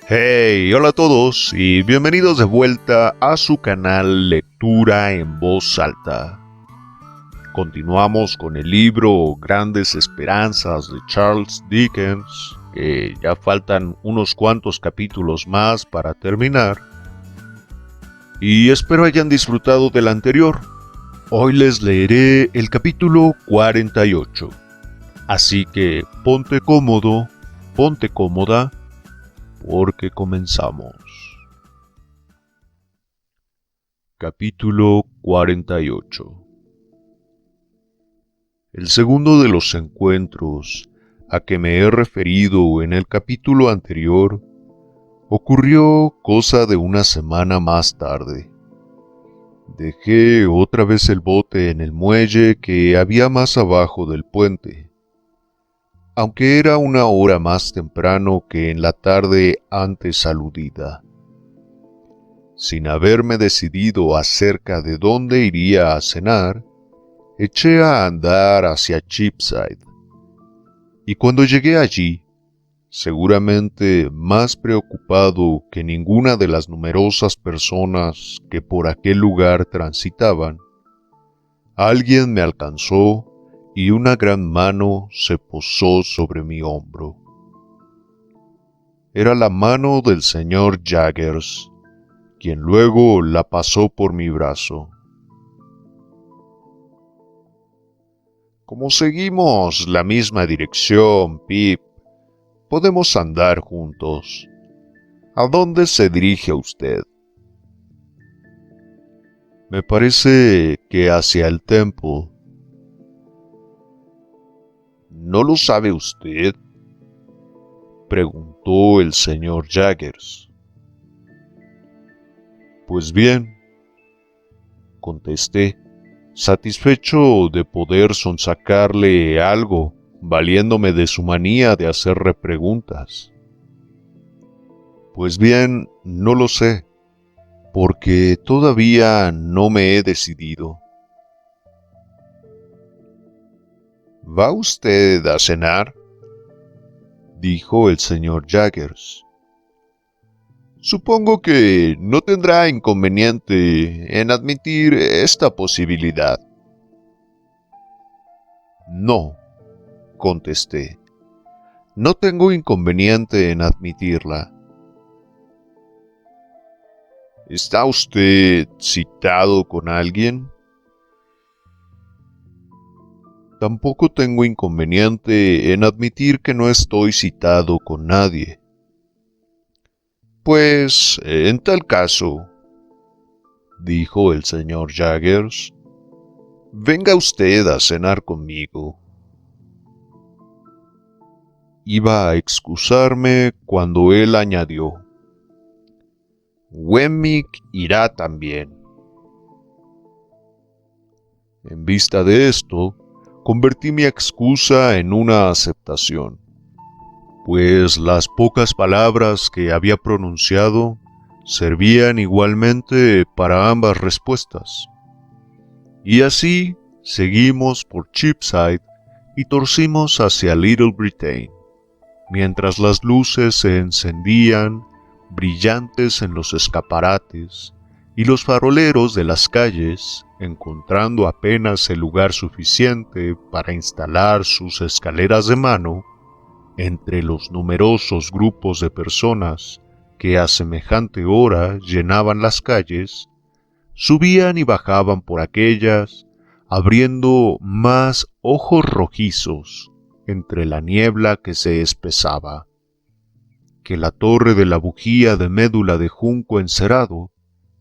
Hey, hola a todos y bienvenidos de vuelta a su canal Lectura en Voz Alta. Continuamos con el libro Grandes Esperanzas de Charles Dickens, que ya faltan unos cuantos capítulos más para terminar. Y espero hayan disfrutado del anterior. Hoy les leeré el capítulo 48. Así que ponte cómodo, ponte cómoda, porque comenzamos. Capítulo 48. El segundo de los encuentros a que me he referido en el capítulo anterior ocurrió cosa de una semana más tarde. Dejé otra vez el bote en el muelle que había más abajo del puente. Aunque era una hora más temprano que en la tarde antes aludida. Sin haberme decidido acerca de dónde iría a cenar, eché a andar hacia Cheapside. Y cuando llegué allí, seguramente más preocupado que ninguna de las numerosas personas que por aquel lugar transitaban, alguien me alcanzó y una gran mano se posó sobre mi hombro. Era la mano del señor Jaggers, quien luego la pasó por mi brazo. Como seguimos la misma dirección, Pip, podemos andar juntos. ¿A dónde se dirige usted? Me parece que hacia el Temple. ¿No lo sabe usted?, preguntó el señor Jaggers. Pues bien, contesté, satisfecho de poder sonsacarle algo, valiéndome de su manía de hacer repreguntas. Pues bien, no lo sé, porque todavía no me he decidido. ¿Va usted a cenar?, dijo el señor Jaggers. Supongo que no tendrá inconveniente en admitir esta posibilidad. No, contesté. No tengo inconveniente en admitirla. ¿Está usted citado con alguien? Tampoco tengo inconveniente en admitir que no estoy citado con nadie. Pues, en tal caso, dijo el señor Jaggers, venga usted a cenar conmigo. Iba a excusarme cuando él añadió, Wemmick irá también. En vista de esto, convertí mi excusa en una aceptación, pues las pocas palabras que había pronunciado servían igualmente para ambas respuestas. Y así seguimos por Cheapside y torcimos hacia Little Britain, mientras las luces se encendían brillantes en los escaparates y los faroleros de las calles, encontrando apenas el lugar suficiente para instalar sus escaleras de mano, entre los numerosos grupos de personas que a semejante hora llenaban las calles, subían y bajaban por aquellas, abriendo más ojos rojizos entre la niebla que se espesaba, que la torre de la bujía de médula de junco encerado,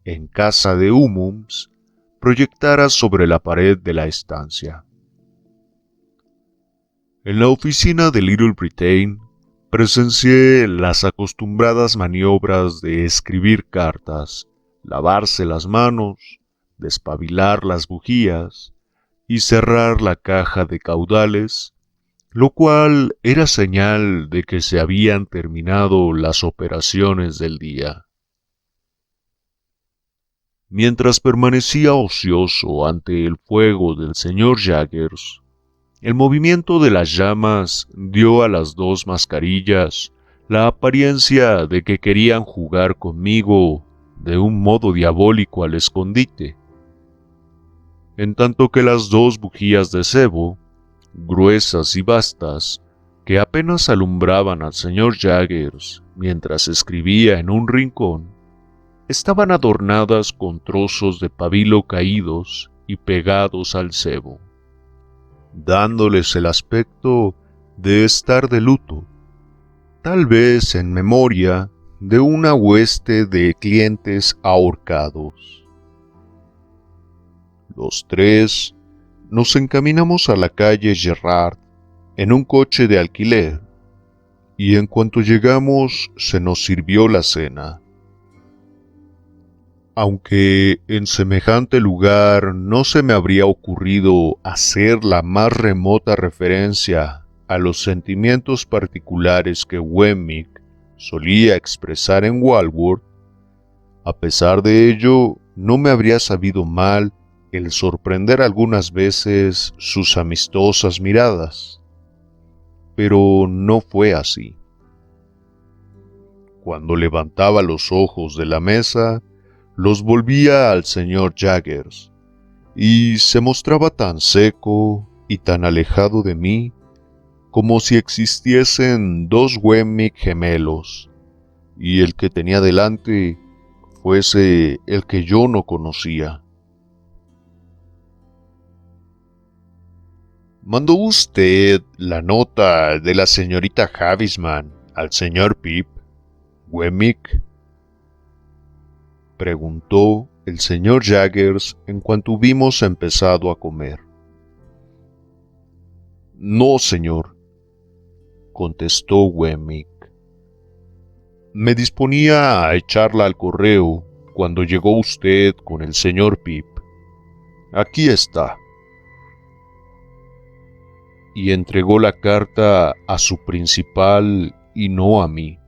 en casa de Hummums, proyectara sobre la pared de la estancia. En la oficina de Little Britain presencié las acostumbradas maniobras de escribir cartas, lavarse las manos, despabilar las bujías y cerrar la caja de caudales, lo cual era señal de que se habían terminado las operaciones del día. Mientras permanecía ocioso ante el fuego del señor Jaggers, el movimiento de las llamas dio a las dos mascarillas la apariencia de que querían jugar conmigo de un modo diabólico al escondite, en tanto que las dos bujías de cebo, gruesas y vastas, que apenas alumbraban al señor Jaggers mientras escribía en un rincón, estaban adornadas con trozos de pabilo caídos y pegados al cebo, dándoles el aspecto de estar de luto, tal vez en memoria de una hueste de clientes ahorcados. Los tres nos encaminamos a la calle Gerrard en un coche de alquiler, y en cuanto llegamos se nos sirvió la cena. Aunque en semejante lugar no se me habría ocurrido hacer la más remota referencia a los sentimientos particulares que Wemmick solía expresar en Walworth, a pesar de ello no me habría sabido mal el sorprender algunas veces sus amistosas miradas. Pero no fue así. Cuando levantaba los ojos de la mesa, los volvía al señor Jaggers, y se mostraba tan seco y tan alejado de mí, como si existiesen dos Wemmick gemelos, y el que tenía delante fuese el que yo no conocía. ¿Mandó usted la nota de la señorita Havisham al señor Pip, Wemmick?, preguntó el señor Jaggers en cuanto hubimos empezado a comer. No, señor, contestó Wemmick. Me disponía a echarla al correo cuando llegó usted con el señor Pip. Aquí está. Y entregó la carta a su principal y no a mí.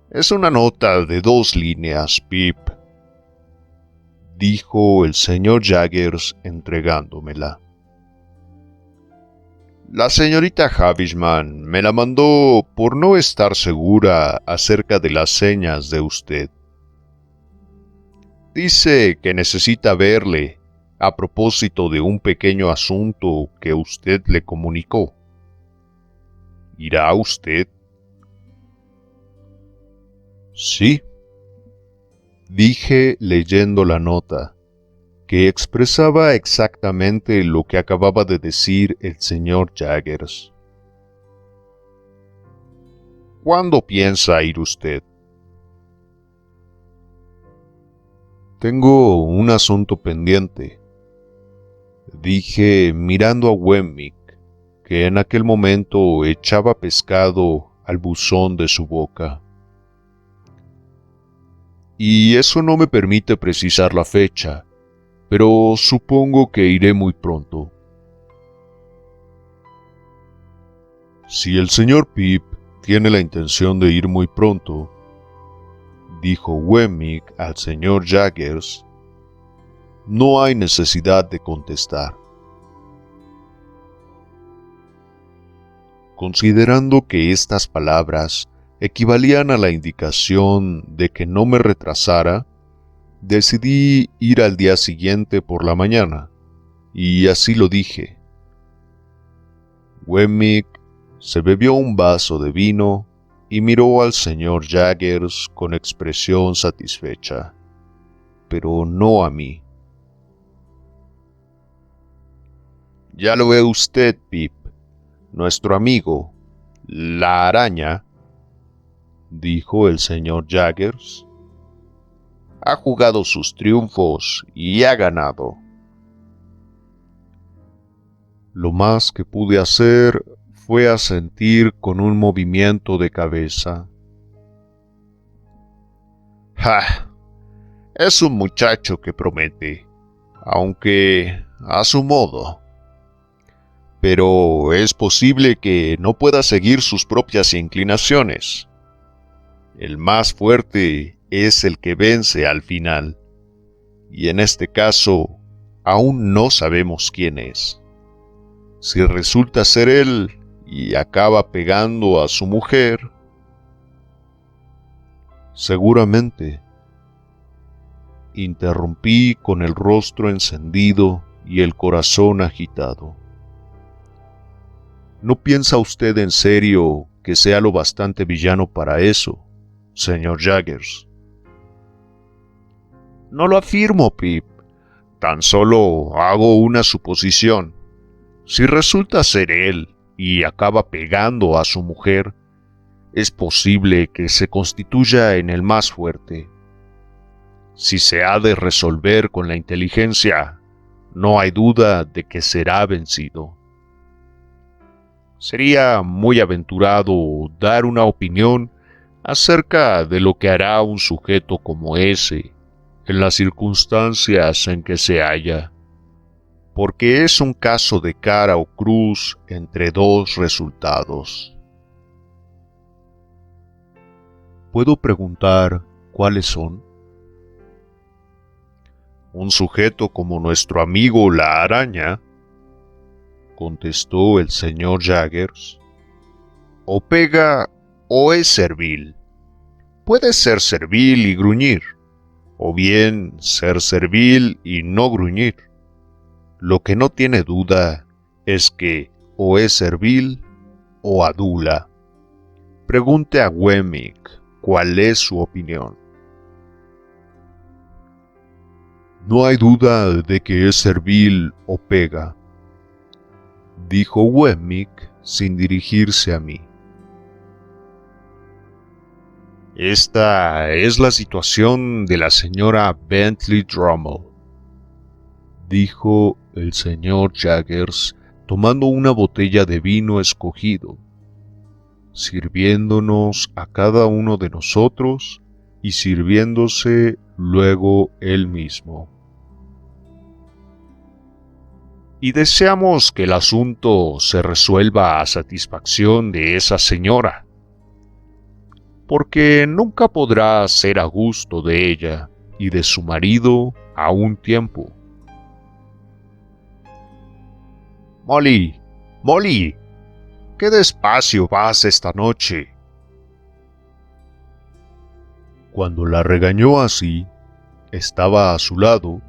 Es una nota de 2 líneas, Pip, dijo el señor Jaggers entregándomela. La señorita Havisham me la mandó por no estar segura acerca de las señas de usted. Dice que necesita verle a propósito de un pequeño asunto que usted le comunicó. ¿Irá usted? Sí, dije leyendo la nota, que expresaba exactamente lo que acababa de decir el señor Jaggers. ¿Cuándo piensa ir usted? Tengo un asunto pendiente, dije mirando a Wemmick, que en aquel momento echaba pescado al buzón de su boca. Y eso no me permite precisar la fecha, pero supongo que iré muy pronto. Si el señor Pip tiene la intención de ir muy pronto, dijo Wemmick al señor Jaggers, no hay necesidad de contestar. Considerando que estas palabras equivalían a la indicación de que no me retrasara, decidí ir al día siguiente por la mañana, y así lo dije. Wemmick se bebió un vaso de vino y miró al señor Jaggers con expresión satisfecha, pero no a mí. Ya lo ve usted, Pip, nuestro amigo, la araña, dijo el señor Jaggers, ha jugado sus triunfos y ha ganado. Lo más que pude hacer fue asentir con un movimiento de cabeza. ¡Ja! Es un muchacho que promete, aunque a su modo. Pero es posible que no pueda seguir sus propias inclinaciones. El más fuerte es el que vence al final, y en este caso aún no sabemos quién es. Si resulta ser él y acaba pegando a su mujer, seguramente, interrumpí con el rostro encendido y el corazón agitado. ¿No piensa usted en serio que sea lo bastante villano para eso, señor Jaggers? No lo afirmo, Pip. Tan solo hago una suposición. Si resulta ser él y acaba pegando a su mujer, es posible que se constituya en el más fuerte. Si se ha de resolver con la inteligencia, no hay duda de que será vencido. Sería muy aventurado dar una opinión acerca de lo que hará un sujeto como ese en las circunstancias en que se halla, porque es un caso de cara o cruz entre dos resultados. ¿Puedo preguntar cuáles son? Un sujeto como nuestro amigo la araña, contestó el señor Jaggers, o pega o es servil. Puede ser servil y gruñir, o bien ser servil y no gruñir. Lo que no tiene duda es que o es servil o adula. Pregunte a Wemmick cuál es su opinión. No hay duda de que es servil o pega, dijo Wemmick sin dirigirse a mí. Esta es la situación de la señora Bentley Drummle, dijo el señor Jaggers tomando una botella de vino escogido, sirviéndonos a cada uno de nosotros y sirviéndose luego él mismo. Y deseamos que el asunto se resuelva a satisfacción de esa señora, porque nunca podrá ser a gusto de ella y de su marido a un tiempo. Molly, Molly, qué despacio vas esta noche. Cuando la regañó así, estaba a su lado,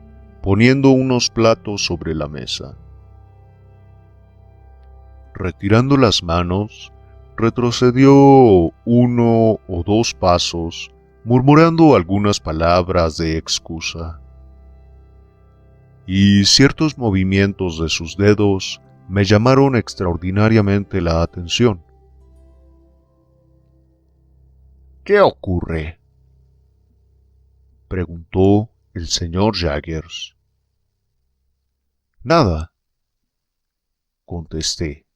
poniendo unos platos sobre la mesa. Retirando las manos, retrocedió 1 o 2 pasos, murmurando algunas palabras de excusa. Y ciertos movimientos de sus dedos me llamaron extraordinariamente la atención. ¿Qué ocurre?, preguntó el señor Jaggers. Nada, contesté.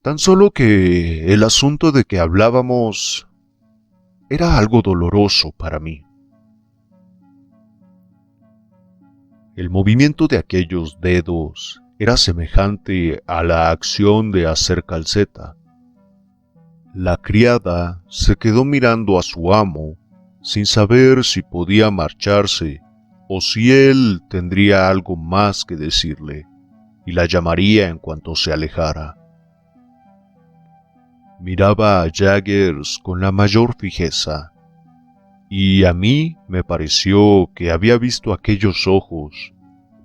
Tan solo que el asunto de que hablábamos era algo doloroso para mí. El movimiento de aquellos dedos era semejante a la acción de hacer calceta. La criada se quedó mirando a su amo sin saber si podía marcharse o si él tendría algo más que decirle y la llamaría en cuanto se alejara. Miraba a Jaggers con la mayor fijeza, y a mí me pareció que había visto aquellos ojos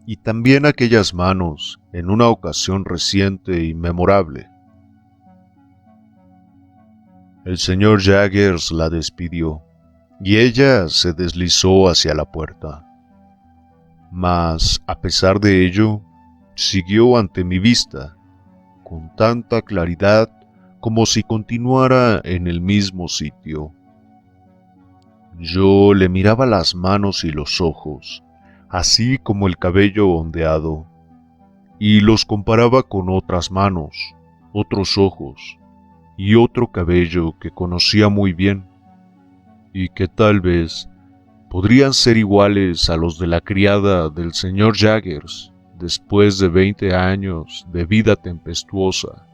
y también aquellas manos en una ocasión reciente y memorable. El señor Jaggers la despidió, y ella se deslizó hacia la puerta. Mas, a pesar de ello, siguió ante mi vista, con tanta claridad como si continuara en el mismo sitio. Yo le miraba las manos y los ojos, así como el cabello ondeado, y los comparaba con otras manos, otros ojos y otro cabello que conocía muy bien, y que tal vez podrían ser iguales a los de la criada del señor Jaggers después de 20 años de vida tempestuosa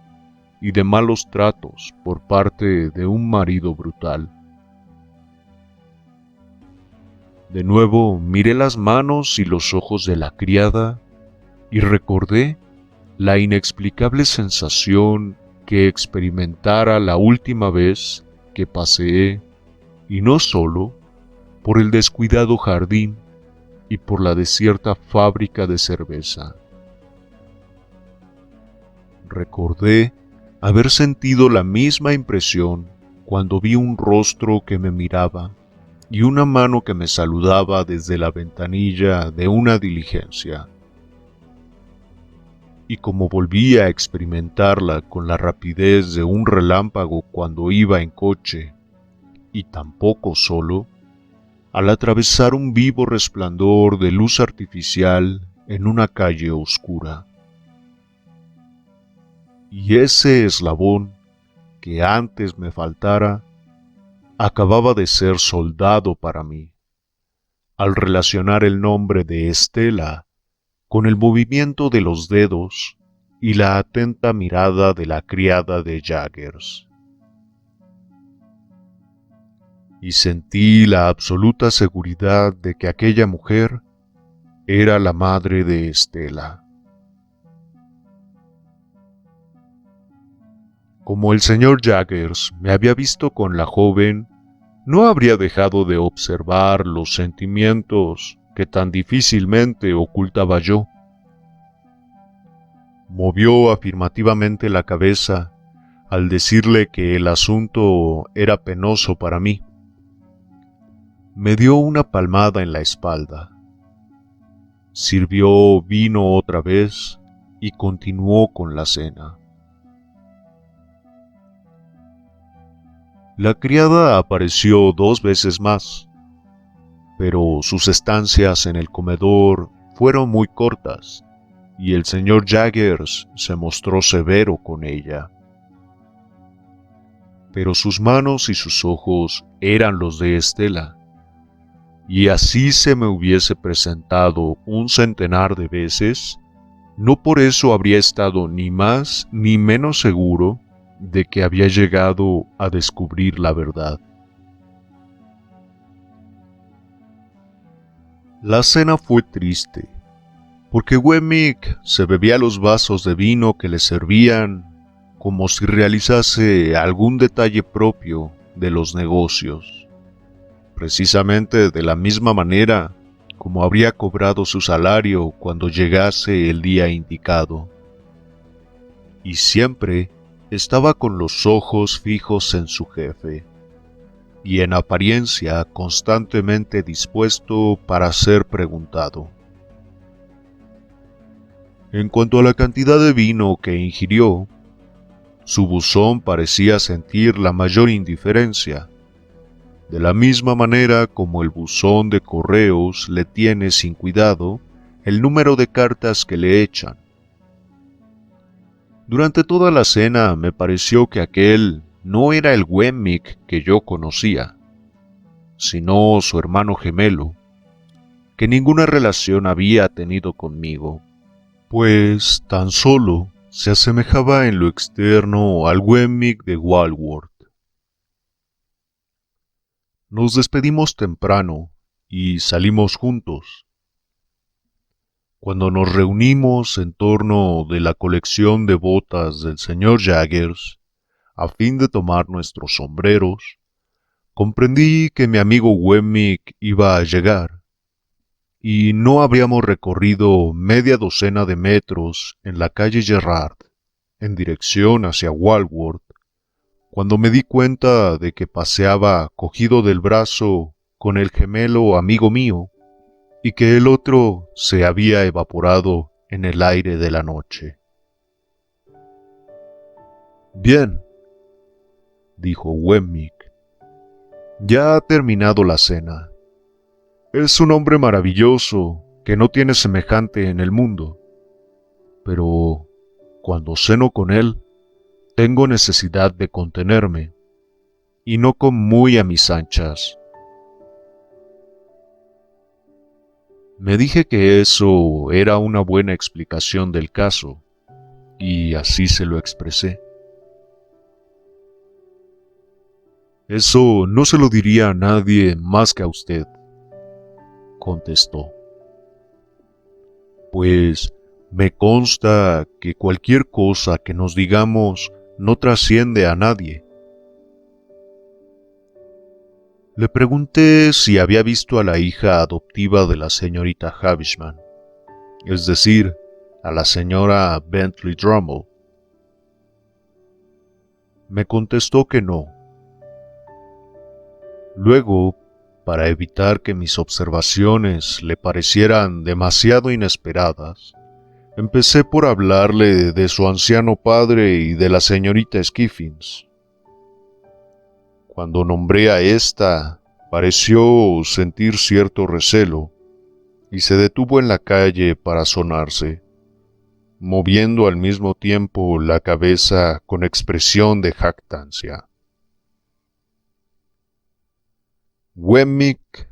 y de malos tratos por parte de un marido brutal. De nuevo miré las manos y los ojos de la criada y recordé la inexplicable sensación que experimentara la última vez que paseé, y no solo, por el descuidado jardín y por la desierta fábrica de cerveza. Recordé haber sentido la misma impresión cuando vi un rostro que me miraba y una mano que me saludaba desde la ventanilla de una diligencia. Y como volví a experimentarla con la rapidez de un relámpago cuando iba en coche, y tampoco solo, al atravesar un vivo resplandor de luz artificial en una calle oscura. Y ese eslabón que antes me faltara, acababa de ser soldado para mí, al relacionar el nombre de Estela con el movimiento de los dedos y la atenta mirada de la criada de Jaggers. Y sentí la absoluta seguridad de que aquella mujer era la madre de Estela. Como el señor Jaggers me había visto con la joven, no habría dejado de observar los sentimientos que tan difícilmente ocultaba yo. Movió afirmativamente la cabeza al decirle que el asunto era penoso para mí. Me dio una palmada en la espalda. Sirvió vino otra vez y continuó con la cena. La criada apareció 2 veces más, pero sus estancias en el comedor fueron muy cortas y el señor Jaggers se mostró severo con ella. Pero sus manos y sus ojos eran los de Estela, y así se me hubiese presentado un centenar de veces, no por eso habría estado ni más ni menos seguro de que había llegado a descubrir la verdad. La cena fue triste, porque Wemmick se bebía los vasos de vino que le servían como si realizase algún detalle propio de los negocios, precisamente de la misma manera como habría cobrado su salario cuando llegase el día indicado. Y siempre estaba con los ojos fijos en su jefe, y en apariencia constantemente dispuesto para ser preguntado. En cuanto a la cantidad de vino que ingirió, su buzón parecía sentir la mayor indiferencia, de la misma manera como el buzón de correos le tiene sin cuidado el número de cartas que le echan. Durante toda la cena me pareció que aquel no era el Wemmick que yo conocía, sino su hermano gemelo, que ninguna relación había tenido conmigo, pues tan solo se asemejaba en lo externo al Wemmick de Walworth. Nos despedimos temprano y salimos juntos. Cuando nos reunimos en torno de la colección de botas del señor Jaggers, a fin de tomar nuestros sombreros, comprendí que mi amigo Wemmick iba a llegar, y no habríamos recorrido media docena de metros en la calle Gerrard, en dirección hacia Walworth, cuando me di cuenta de que paseaba cogido del brazo con el gemelo amigo mío, y que el otro se había evaporado en el aire de la noche. «Bien», dijo Wemmick, «ya ha terminado la cena. Es un hombre maravilloso que no tiene semejante en el mundo, pero cuando ceno con él, tengo necesidad de contenerme, y no con muy a mis anchas». Me dije que eso era una buena explicación del caso, y así se lo expresé. «Eso no se lo diría a nadie más que a usted», contestó. «Pues Me consta que cualquier cosa que nos digamos no trasciende a nadie. Le pregunté si había visto a la hija adoptiva de la señorita Havisham, es decir, a la señora Bentley Drummond. Me contestó que no. Luego, para evitar que mis observaciones le parecieran demasiado inesperadas, empecé por hablarle de su anciano padre y de la señorita Skiffins. Cuando nombré a ésta, pareció sentir cierto recelo y se detuvo en la calle para sonarse, moviendo al mismo tiempo la cabeza con expresión de jactancia. Wemmick,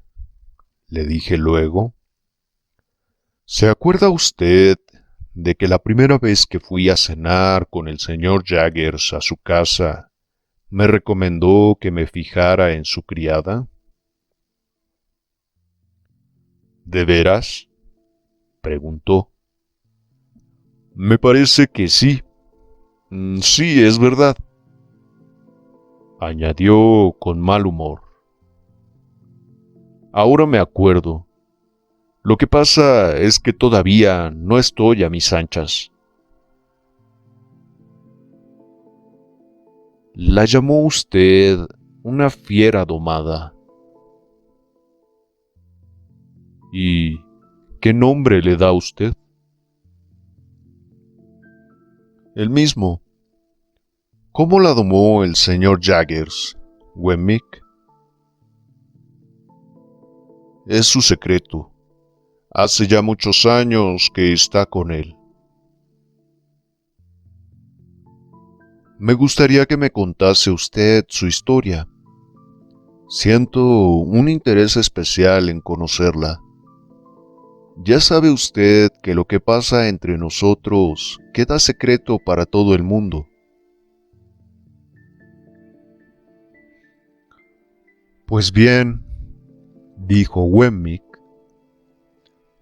le dije luego, ¿se acuerda usted de que la primera vez que fui a cenar con el señor Jaggers a su casa, me recomendó que me fijara en su criada? ¿De veras?, preguntó. Me parece que sí. Sí, es verdad, añadió con mal humor. Ahora me acuerdo. Lo que pasa es que todavía no estoy a mis anchas. La llamó usted una fiera domada. ¿Y qué nombre le da usted? El mismo. ¿Cómo la domó el señor Jaggers, Wemmick? Es su secreto. Hace ya muchos años que está con él. Me gustaría que me contase usted su historia. Siento un interés especial en conocerla. Ya sabe usted que lo que pasa entre nosotros queda secreto para todo el mundo. Pues bien, dijo Wemmick,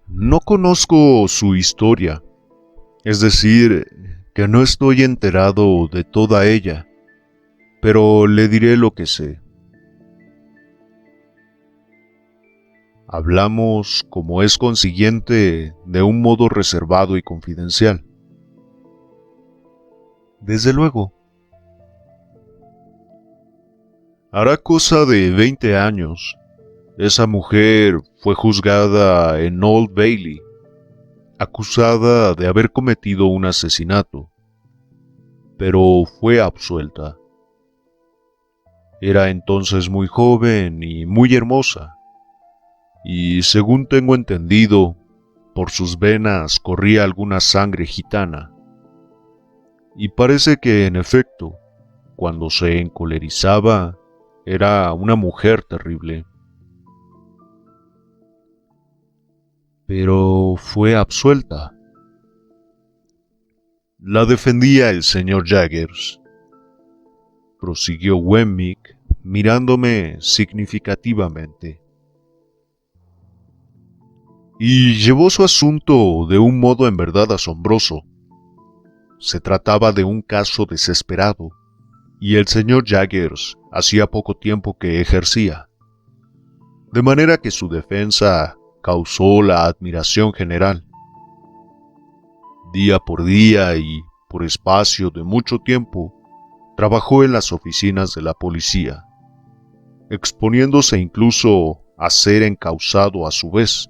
no conozco su historia, es decir, que no estoy enterado de toda ella, pero le diré lo que sé. Hablamos, como es consiguiente, de un modo reservado y confidencial. Desde luego. Hará cosa de 20 años. Esa mujer fue juzgada en Old Bailey, acusada de haber cometido un asesinato, pero fue absuelta. Era entonces muy joven y muy hermosa, y según tengo entendido, por sus venas corría alguna sangre gitana. Y parece que, en efecto, cuando se encolerizaba, era una mujer terrible. Pero fue absuelta. La defendía el señor Jaggers, prosiguió Wemmick, mirándome significativamente. Y llevó su asunto de un modo en verdad asombroso. Se trataba de un caso desesperado, y el señor Jaggers hacía poco tiempo que ejercía, de manera que su defensa causó la admiración general. Día por día y por espacio de mucho tiempo, trabajó en las oficinas de la policía, exponiéndose incluso a ser encausado a su vez.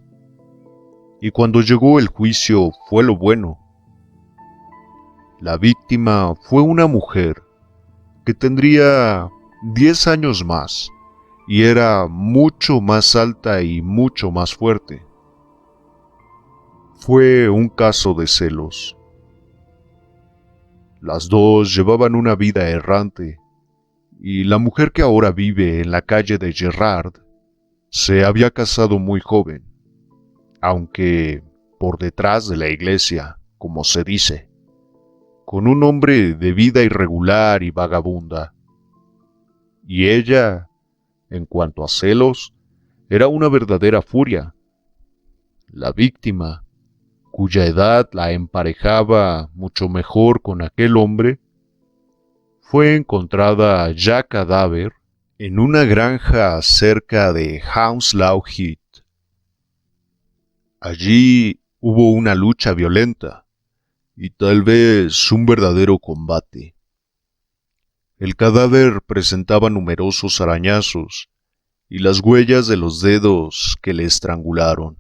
Y cuando llegó el juicio fue lo bueno. La víctima fue una mujer que tendría 10 años más y era mucho más alta y mucho más fuerte. Fue un caso de celos. Las dos llevaban una vida errante, y la mujer que ahora vive en la calle de Gerrard se había casado muy joven, aunque por detrás de la iglesia, como se dice, con un hombre de vida irregular y vagabunda. Y ella, en cuanto a celos, era una verdadera furia. La víctima, cuya edad la emparejaba mucho mejor con aquel hombre, fue encontrada ya cadáver en una granja cerca de Hounslow Heath. Allí hubo una lucha violenta y tal vez un verdadero combate. El cadáver presentaba numerosos arañazos y las huellas de los dedos que le estrangularon.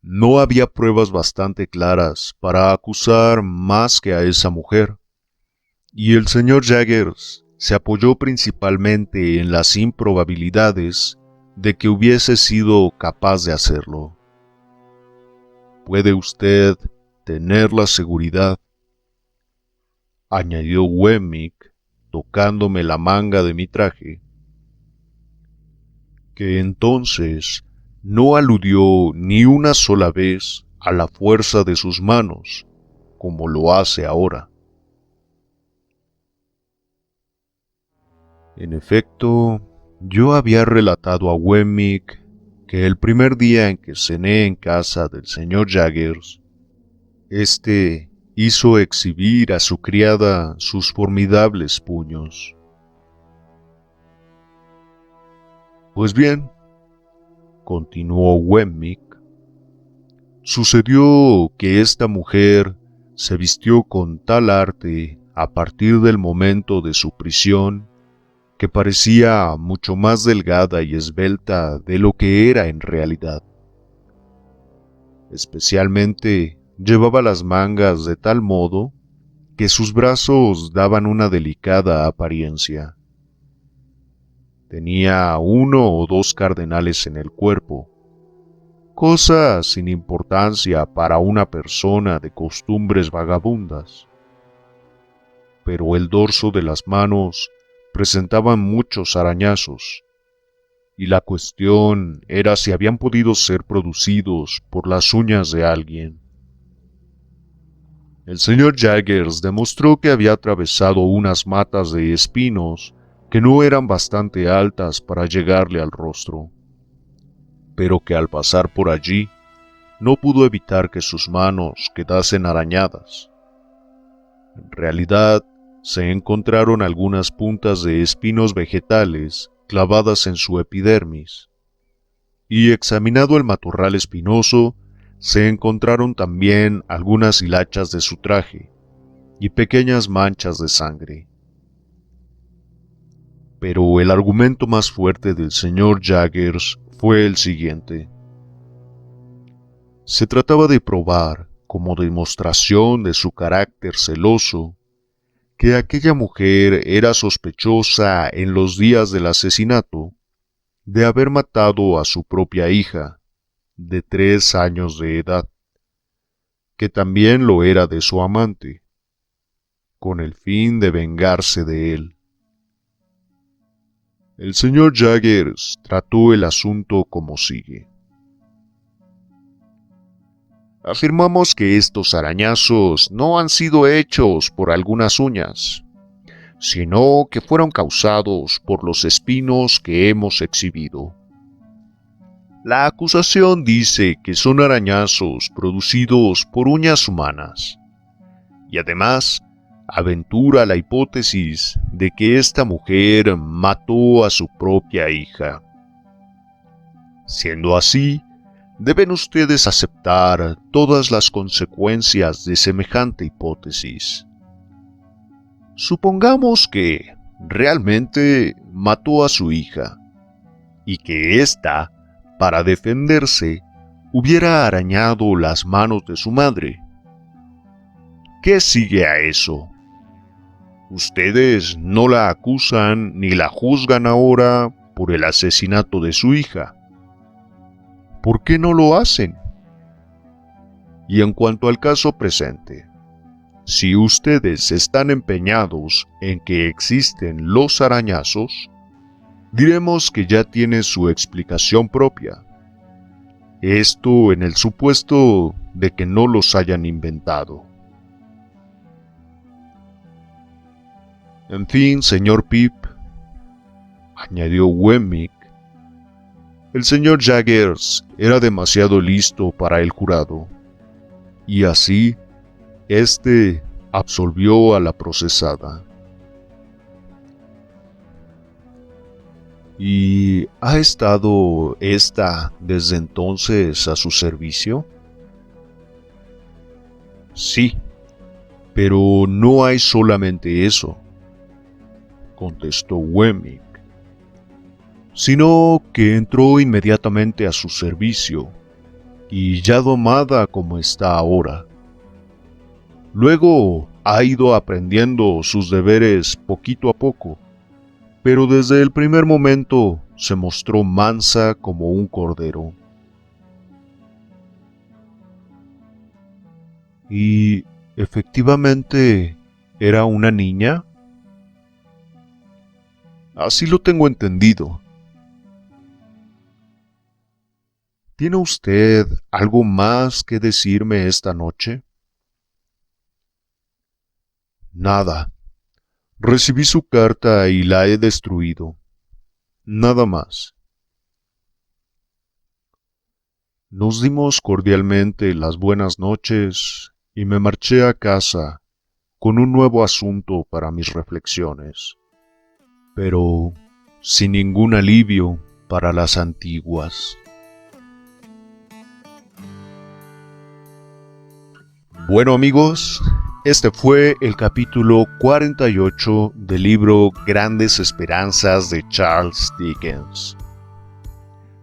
No había pruebas bastante claras para acusar más que a esa mujer, y el señor Jaggers se apoyó principalmente en las improbabilidades de que hubiese sido capaz de hacerlo. «Puede usted tener la seguridad», añadió Wemmick, tocándome la manga de mi traje, que entonces no aludió ni una sola vez a la fuerza de sus manos, como lo hace ahora. En efecto, yo había relatado a Wemmick que el primer día en que cené en casa del señor Jaggers, éste hizo exhibir a su criada sus formidables puños. Pues bien, continuó Wemmick, sucedió que esta mujer se vistió con tal arte a partir del momento de su prisión que parecía mucho más delgada y esbelta de lo que era en realidad. Especialmente llevaba las mangas de tal modo que sus brazos daban una delicada apariencia. Tenía 1 o 2 cardenales en el cuerpo, cosa sin importancia para una persona de costumbres vagabundas. Pero el dorso de las manos presentaba muchos arañazos, y la cuestión era si habían podido ser producidos por las uñas de alguien. El señor Jaggers demostró que había atravesado unas matas de espinos que no eran bastante altas para llegarle al rostro, pero que al pasar por allí no pudo evitar que sus manos quedasen arañadas. En realidad, se encontraron algunas puntas de espinos vegetales clavadas en su epidermis, y examinado el matorral espinoso, se encontraron también algunas hilachas de su traje y pequeñas manchas de sangre. Pero el argumento más fuerte del señor Jaggers fue el siguiente. Se trataba de probar, como demostración de su carácter celoso, que aquella mujer era sospechosa en los días del asesinato de haber matado a su propia hija, de 3 años de edad, que también lo era de su amante, con el fin de vengarse de él. El señor Jaggers trató el asunto como sigue. Afirmamos que estos arañazos no han sido hechos por algunas uñas, sino que fueron causados por los espinos que hemos exhibido. La acusación dice que son arañazos producidos por uñas humanas, y además aventura la hipótesis de que esta mujer mató a su propia hija. Siendo así, deben ustedes aceptar todas las consecuencias de semejante hipótesis. Supongamos que realmente mató a su hija, y que ésta, para defenderse, hubiera arañado las manos de su madre. ¿Qué sigue a eso? Ustedes no la acusan ni la juzgan ahora por el asesinato de su hija. ¿Por qué no lo hacen? Y en cuanto al caso presente, si ustedes están empeñados en que existen los arañazos, diremos que ya tiene su explicación propia. Esto en el supuesto de que no los hayan inventado. En fin, señor Pip, añadió Wemmick, el señor Jaggers era demasiado listo para el jurado. y así, éste absolvió a la procesada. ¿Y ha estado ésta desde entonces a su servicio? Sí, pero no hay solamente eso, contestó Wemmick, sino que entró inmediatamente a su servicio, y ya domada como está ahora. Luego ha ido aprendiendo sus deberes poquito a poco, pero desde el primer momento se mostró mansa como un cordero. ¿Y efectivamente era una niña? Así lo tengo entendido. ¿Tiene usted algo más que decirme esta noche? Nada. Recibí su carta y la he destruido. Nada más. Nos dimos cordialmente las buenas noches y me marché a casa con un nuevo asunto para mis reflexiones, pero sin ningún alivio para las antiguas. Bueno amigos, este fue el capítulo 48 del libro Grandes Esperanzas de Charles Dickens.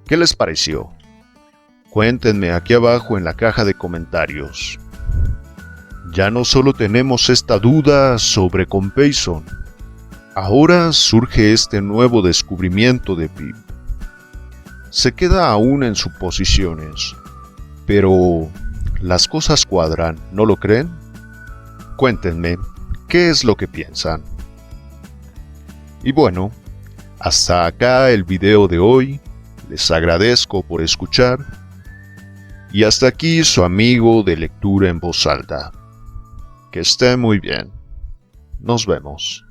¿Qué les pareció? Cuéntenme aquí abajo en la caja de comentarios. Ya no solo tenemos esta duda sobre Compeyson, ahora surge este nuevo descubrimiento de Pip. Se queda aún en suposiciones, pero las cosas cuadran, ¿no lo creen? Cuéntenme, ¿qué es lo que piensan? Y bueno, hasta acá el video de hoy. Les agradezco por escuchar. Y hasta aquí su amigo de lectura en voz alta. Que esté muy bien. Nos vemos.